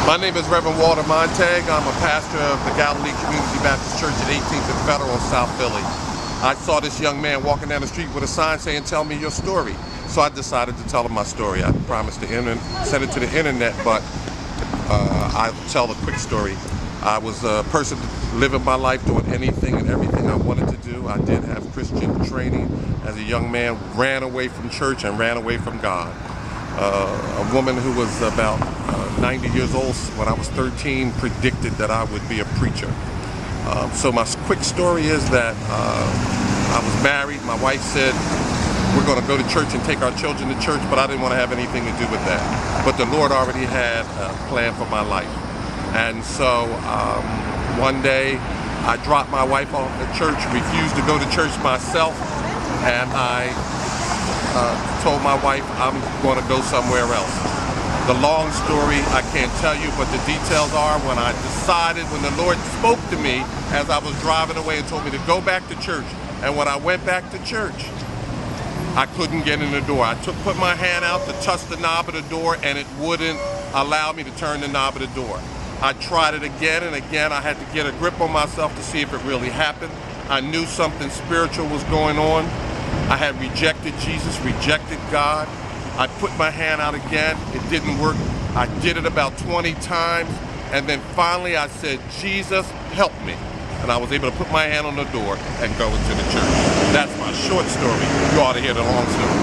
My name is Reverend Walter Montag. I'm a pastor of the Galilee Community Baptist Church at 18th and Federal in South Philly. I saw this young man walking down the street with a sign saying, "Tell me your story." So I decided to tell him my story. I promised to send it to the internet, but I'll tell a quick story. I was a person living my life doing anything and everything I wanted to do. I did have Christian training as a young man, ran away from church and ran away from God. A woman who was about 90 years old when I was 13 predicted that I would be a preacher. So my quick story is that I was married. My wife said, "We're going to go to church and take our children to church," but I didn't want to have anything to do with that. But the Lord already had a plan for my life. And so one day I dropped my wife off at church, refused to go to church myself, and I told my wife I'm going to go somewhere else. The long story I can't tell you, but the details are when the Lord spoke to me as I was driving away and told me to go back to church. And when I went back to church, I couldn't get in the door. I put my hand out to touch the knob of the door, and it wouldn't allow me to turn the knob of the door. I tried it again and again. I had to get a grip on myself to see if it really happened. I knew something spiritual was going on. I had rejected Jesus, rejected God. I put my hand out again. It didn't work. I did it about 20 times. And then finally I said, "Jesus, help me." And I was able to put my hand on the door and go into the church. That's my short story. You ought to hear the long story.